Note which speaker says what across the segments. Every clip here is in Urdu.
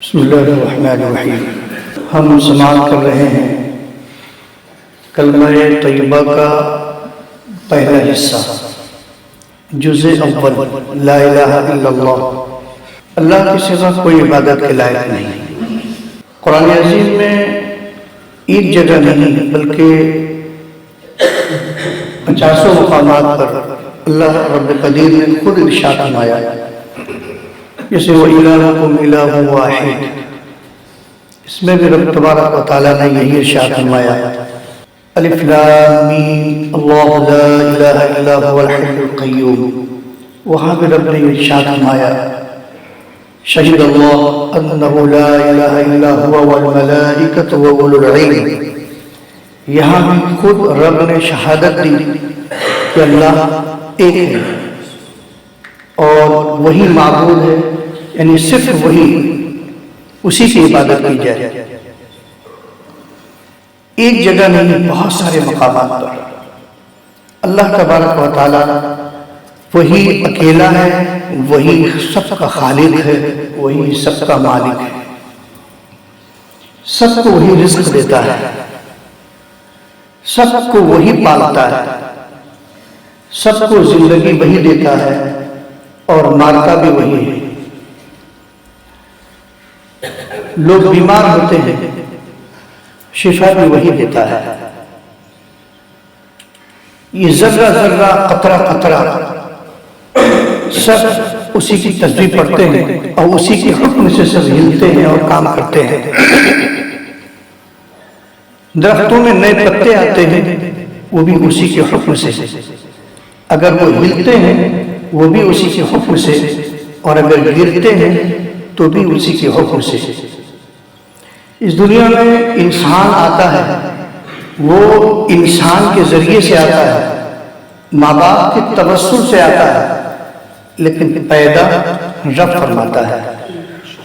Speaker 1: بسم اللہ الرحمن الرحیم۔ ہم سماعت کر رہے ہیں کلمہ طیبہ کا پہلا حصہ، جزء اول، لا الہ الا اللہ۔ اللہ کے سوا کوئی عبادت کے لائق نہیں۔ قرآن عظیم میں ایک جگہ نہیں بلکہ 50 مقامات پر اللہ رب قدیر نے خود ارشاد فرمایا، جیسے وَإِلَٰهُكُمْ إِلَٰهٌ وَاحِدٌ، اس میں بھی رب تبارک و تعالیٰ نے یہی ارشاد فرمایا، الف لام میم اللہ لا الہ الا هو الحی القیوم۔ وہاں بھی رب نے ارشاد فرمایا، شہد اللہ انہ لا الہ الا هو والملائکۃ وَأُولُو الْعِلْمِ۔ یہاں بھی خود رب نے شہادت دی کہ اللہ ایک ہے اور وہی معبود ہے، یعنی صرف وہی، اسی کی عبادت کی جائے۔ ایک جگہ نہیں، بہت سارے مقامات پر اللہ تبارک و تعالیٰ وہی اکیلا ہے، وہی سب کا خالق ہے، وہی سب کا مالک ہے، سب کو وہی رزق دیتا ہے، سب کو وہی پالتا ہے، سب کو زندگی وہی دیتا ہے اور مارتا بھی وہی ہے۔ لوگ بیمار ہوتے ہیں، شفا بھی وہی دیتا ہے۔ یہ ذرہ ذرہ قطرہ قطرہ سب اسی کی تسبیح پڑھتے ہیں اور اسی کے حکم سے سب ہلتے ہیں اور کام کرتے ہیں۔ درختوں میں نئے پتے آتے ہیں، وہ بھی اسی کے حکم سے، اگر وہ ہلتے ہیں وہ بھی اسی کے حکم سے، اور اگر گرتے ہیں تو بھی اسی کے حکم سے۔ اس دنیا میں انسان آتا ہے، وہ انسان کے ذریعے سے آتا ہے، ماں باپ کے توسل سے آتا ہے، لیکن پیدا رب فرماتا ہے،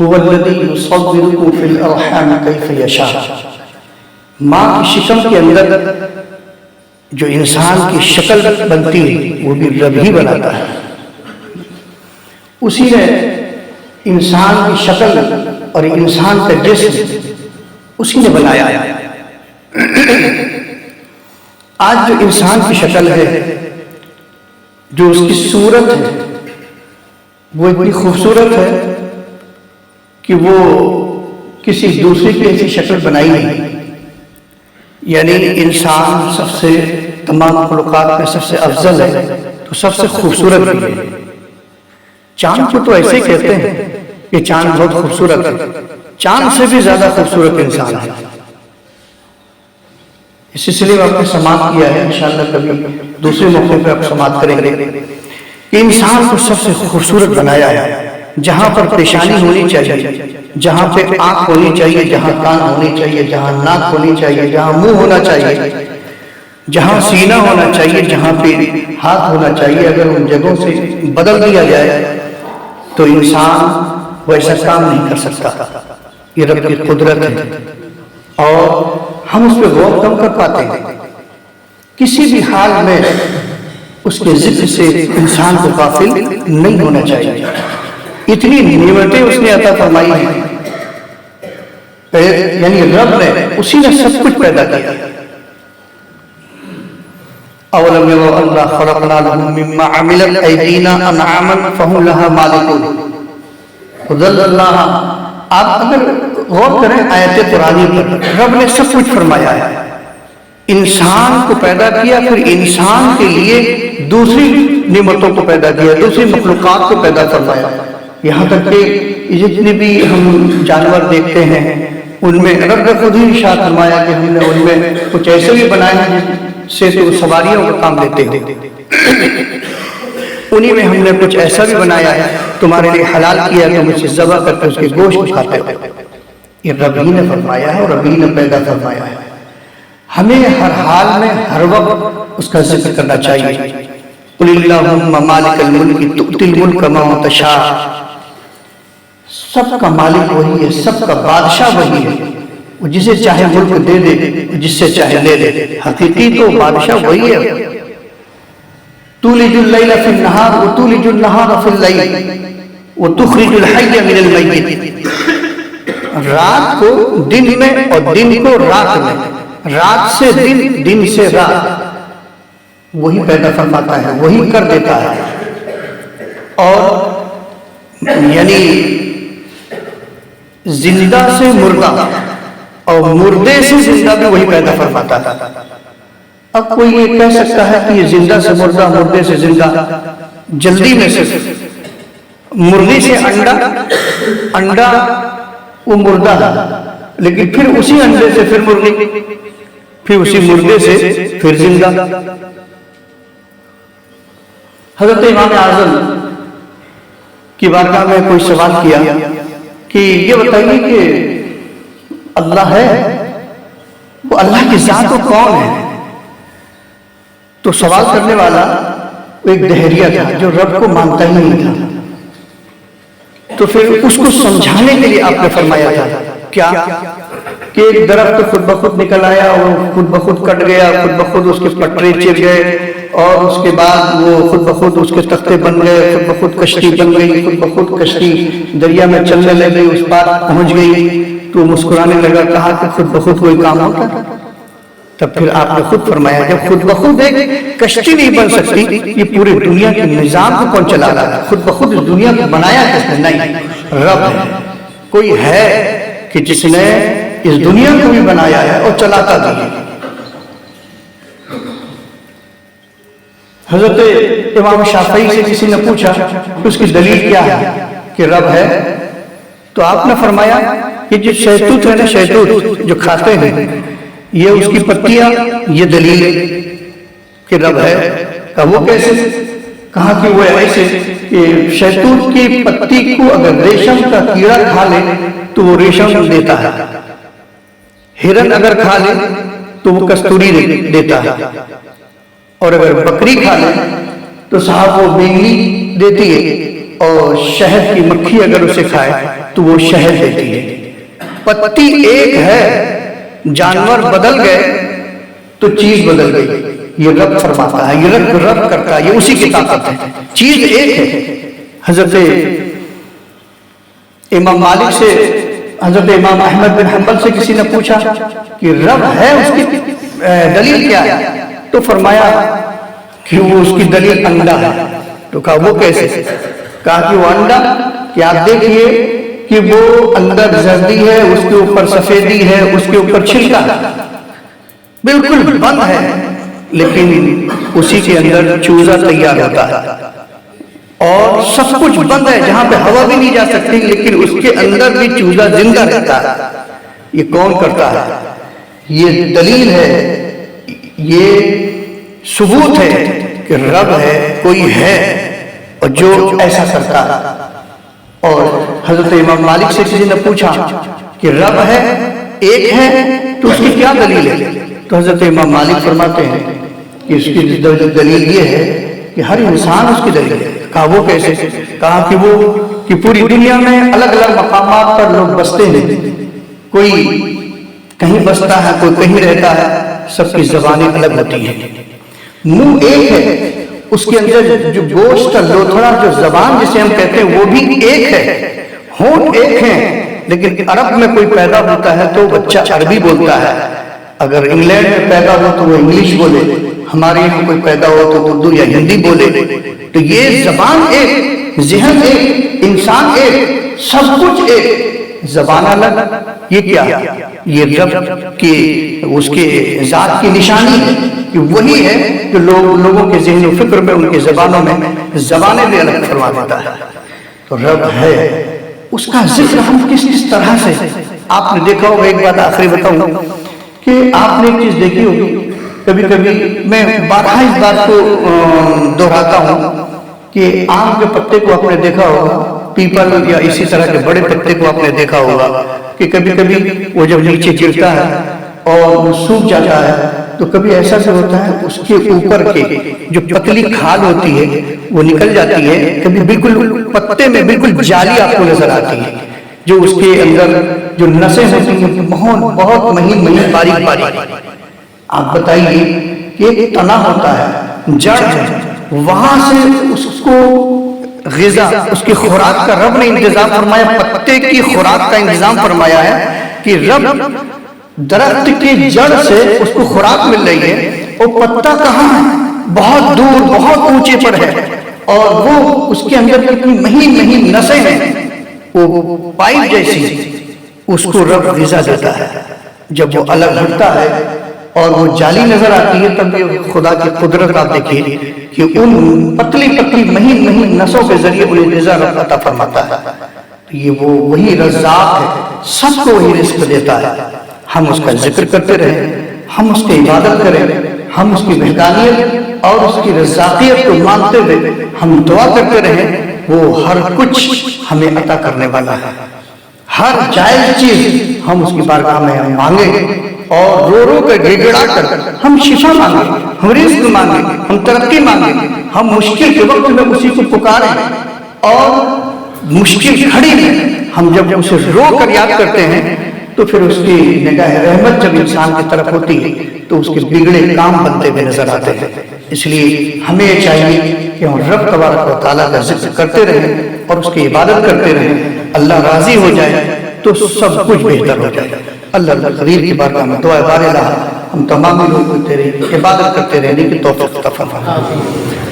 Speaker 1: هو الذی یصورکم فی الارحام کیف یشاء۔ ماں کی شکم کے اندر جو انسان کی شکل بنتی ہے وہ بھی رب ہی بناتا ہے۔ اسی نے انسان کی شکل اور انسان کا جسم اسی نے بنایا ہے۔ آج جو انسان کی شکل ہے، جو اس کی صورت ہے، وہ اتنی خوبصورت ہے کہ وہ کسی دوسرے کی ایسی شکل بنائی نہیں۔ یعنی انسان سب سے تمام مخلوقات میں سب سے افضل ہے تو سب سے خوبصورت بھی ہے۔ چاند کو تو ایسے کہتے ہیں کہ چاند بہت خوبصورت ہے، چاند سے بھی زیادہ خوبصورت انسان ہے۔ اس سلسلے میں آپ نے سماعت کیا ہے، انشاءاللہ کبھی دوسرے موقع پہ آپ سماعت کریں گے کہ انسان کو سب سے خوبصورت بنایا ہے۔ جہاں پر پیشانی ہونی چاہیے، جہاں پہ آنکھ ہونی چاہیے، جہاں کان ہونی چاہیے، جہاں ناک ہونی چاہیے، جہاں منہ ہونا چاہیے، جہاں سینہ ہونا چاہیے، جہاں پہ ہاتھ ہونا چاہیے، اگر ان جگہوں سے بدل دیا جائے تو انسان ویسا کام نہیں کر سکتا۔ یہ رب کی قدرت ہے اور ہم اس پہ غور کم کر پاتے ہیں۔ کسی بھی حال میں اس کے ذکر سے انسان کو غافل نہیں ہونا چاہیے۔ اتنی نعمتیں اس نے عطا فرمائی ہیں، یعنی رب نے، اسی نے سب کچھ پیدا کیا۔ اولم یروا انا خلقنا لهم مما عملت ایدینا انعاما فهم لها مالکون۔ ذللناها، آپ اگر غور کریں آیت قرآنی پر، رب نے سب کچھ فرمایا ہے۔ انسان کو پیدا کیا، پھر انسان کے لیے دوسری نعمتوں کو پیدا کیا، دوسری مخلوقات کو پیدا فرمایا۔ یہاں تک کہ جتنے بھی ہم جانور دیکھتے ہیں ان میں رب نے خود ہی ارشاد فرمایا کہ ہم نے ان میں کچھ ایسے بھی بنائے ہیں جس سے تو سواریوں کا کام لیتے ہیں، انہی میں ہم نے کچھ ایسا بھی بنایا ہے تمہارے لیے حلال کیا، تم اسے ذبح کر کے اس کے گوشت کھاتے ہو۔ یہ رب ہی نے فرمایا ہے اور رب ہی نے پیدا فرمایا ہے۔ ہمیں ہر حال میں ہر وقت اس کا ذکر کرنا چاہیے۔ قل اللہم مالک الملک تؤتی الملک من تشاء۔ سب کا مالک وہی ہے، سب کا بادشاہ وہی ہے، وہ جسے چاہے ملک دے دے، جس سے چاہے لے لے۔ حقیقی تو بادشاہ وہی ہے۔ تولج اللیل فی النہار وتولج النہار فی اللیل وتخرج الحی من المیت۔ رات کو دن میں اور دن کو رات میں، رات سے دن، دن سے رات، وہی پیدا فرماتا ہے، وہی کر دیتا ہے. اور یعنی زندہ سے مردہ اور مردے سے زندہ بھی وہی پیدا فرماتا ہے. اب کوئی یہ کہہ سکتا ہے کہ یہ زندہ سے مردہ، مردے سے زندہ، جلدی میں سے مردے سے انڈا، انڈا وہ مردہ ہے، لیکن پھر اسی انڈے سے پھر مرغی، پھر اسی مردے سے پھر زندہ. حضرت امام اعظم کی بارگاہ میں کوئی سوال کیا کہ یہ بتائیے کہ اللہ ہے، وہ اللہ کی ذات تو کون ہے؟ تو سوال کرنے والا ایک دہریہ تھا جو رب کو مانتا ہی نہیں تھا. تو پھر اس کو سمجھانے کے لیے آپ نے فرمایا تھا کیا کہ ایک درخت خود بخود نکل آیا اور خود بخود کٹ گیا، خود بخود اس کے پٹرے چر گئے، اور اس کے بعد وہ خود بخود اس کے تختے بن گئے، خود بخود کشتی بن گئی، خود بخود کشتی دریا میں چلنے لگی، اس پار پہنچ گئی. تو مسکرانے لگا، کہا کہ خود بخود کوئی کام ہوتا ہے؟ تب پھر آپ نے خود فرمایا جب خود بخود ایک کشتی نہیں بن سکتی، یہ پوری دنیا کے نظام کو کون چلا رہا ہے؟ خود بخود اس دنیا کو بنایا کس نے؟ نہیں، رب ہے. کوئی ہے کہ جس نے اس دنیا کو بھی بنایا ہے اور چلاتا بھی ہے. حضرت امام شافعی سے کسی نے پوچھا اس کی دلیل کیا ہے کہ رب ہے؟ تو آپ نے فرمایا کہ جو شہتوت ہے نا، شہتوت جو کھاتے ہیں، یہ اس کی پتیاں، یہ دلیل ہے کہ رب ہے. کہا وہ کیسے؟ کہا کہ وہ ایسے کہ شہتوت کی پتی کو اگر ریشم کا کیڑا کھا لے تو وہ ریشم دیتا ہے، ہرن اگر کھا لے تو وہ کستوری دیتا ہے، اور اگر بکری کھا لے تو صاحب وہ بینگنی دیتی ہے، اور شہد کی مکھی اگر اسے کھائے تو وہ شہد دیتی ہے. پتی ایک ہے، جانور بدل گئے تو چیز بدل گئی. یہ رب فرماتا ہے، یہ رب کرتا ہے، یہ اسی کی طاقت ہے، چیز ایک ہے. حضرت امام مالک سے، حضرت امام احمد بن حنبل سے کسی نے پوچھا کہ رب ہے، اس کی دلیل کیا ہے؟ تو فرمایا کہ وہ اس کی دلیل انڈا ہے. تو کہا وہ کیسے؟ کہا کہ وہ انڈا کہ آپ دیکھئے کہ وہ اندر زردی ہے، اس کے اوپر سفیدی ہے، اس کے اوپر چھلکا ہے، بالکل بند ہے، لیکن اسی کے اندر چوزا تیار ہوتا ہے. اور سب کچھ بند ہے، جہاں پہ ہوا بھی نہیں جا سکتی، لیکن اس کے اندر بھی چوزا زندہ رہتا ہے. یہ کون کرتا ہے؟ یہ دلیل ہے، یہ ثبوت ہے کہ رب ہے، کوئی ہے اور جو ایسا کرتا ہے. اور حضرت امام مالک سے کسی نے پوچھا کہ رب ہے، ایک ہے، تو اس کی کیا دلیل ہے؟ تو حضرت امام مالک فرماتے ہیں کہ اس کی دلیل یہ ہے کہ ہر انسان اس کی دلیل ہے. کہا وہ کیسے؟ کہا کہ وہ کہ پوری دنیا میں الگ الگ مقامات پر لوگ بستے ہیں، کوئی کہیں بستا ہے، کوئی کہیں رہتا ہے، سب کی زبانیں الگ ہوتی ہیں. منہ ایک ہے، اس کے اندر جو گوشت کا لوتھڑا، جو زبان جسے ہم کہتے ہیں، وہ بھی ایک ہے، ہونٹ ایک ہیں، لیکن عرب میں کوئی پیدا ہوتا ہے تو بچہ عربی بولتا ہے، اگر انگلینڈ میں پیدا ہو تو وہ انگلش بولے، ہمارے یہاں کوئی پیدا ہو تو اردو یا ہندی بولے. تو یہ زبان ایک، ذہن ایک، انسان ایک، سب کچھ ایک، زبان الگ. یہ کیا؟ یہ رب کی اس کے ذات کی نشانی ہے کہ وہی ہے کہ لوگوں کے ذہن و فکر میں، ان کے زبانوں میں زبانیں بھی الگ فرما دیتا ہے. تو رب ہے، اس کا ذکر ہم کس طرح سے. آپ نے دیکھا ہوگا، ایک بات آخری بتاؤں کہ آپ نے ایک چیز دیکھی ہوگی، کبھی کبھی میں بارہا اس بات کو دہراتا ہوں کہ آم کے پتے کو آپ نے دیکھا ہوگا، پیپل یا اسی طرح کے بڑے پتے کو آپ نے دیکھا ہوگا کہ کبھی کبھی وہ جب نیچے گرتا ہے اور وہ سوکھ جاتا ہے تو کبھی ایسا سے ہوتا ہے اس کے اوپر کے جو پتلی کھال ہوتی ہے وہ نکل جاتی ہے، کبھی بالکل پتے میں بالکل جالی آپ کو نظر آتی ہے، جو اس کے اندر جو نسیں ہوتی ہیں بہت مہین باریک باریک. آپ بتائیے کہ ایک تنا ہوتا ہے، جڑ ہے، وہاں سے اس کو غذا، اس کی خوراک کا رب نے انتظام فرمایا، پتے کی خوراک کا انتظام فرمایا ہے کہ رب درخت کی جڑ سے اس کو خوراک مل رہی ہے، وہ پتا کہاں ہے؟ بہت دور، بہت اونچے پر ہے، اور وہ اس کے اندر کتنی مہین مہین نسیں ہیں، وہ پائپ جیسی، اس کو رب غذا دیتا ہے۔ جب وہ الگ ہٹتا ہے اور وہ جالی نظر آتی ہے، تب یہ خدا کی قدرت آپ دیکھیے کہ ان پتلی پتلی مہین مہین نسوں کے ذریعے انہیں غذا رب عطا فرماتا ہے۔ یہ وہی رزاق ہے، سب کو وہی رزق دیتا ہے۔ ہم اس کا ذکر کرتے رہیں، ہم اس کی عبادت کریں، ہم اس کی وحدانیت اور اس کی رزاقیت کو مانتے ہوئے ہم دعا کرتے رہیں، وہ ہر کچھ ہمیں عطا کرنے والا ہے۔ ہر جائز چیز ہم اس کی بارگاہ میں ہم مانگیں، اور رو رو کر گڑ گڑا کر ہم شفا مانگیں، ہم رزق مانگیں، ہم ترقی مانگیں، ہم مشکل کے وقت میں اسی کو پکاریں، اور مشکل گھڑی میں ہم جب اسے رو کر یاد کرتے ہیں تو پھر اس کی نگاہ رحمت جب انسان کی طرف ہوتی ہے تو اس کے بگڑے کام بنتے ہوئے نظر آتے ہیں۔ اس لیے ہمیں یہ چاہیے کہ ہم رب تبارک و تعالیٰ کا ذکر کرتے رہیں اور اس کی عبادت کرتے رہیں۔ اللہ راضی ہو جائے تو سب کچھ بہتر ہو جائے۔ اللہ قدیر کی بارگاہ میں دعا بار الہ ہم تمام لوگ تیری عبادت کرتے رہنے کی توفیق عطا فرما۔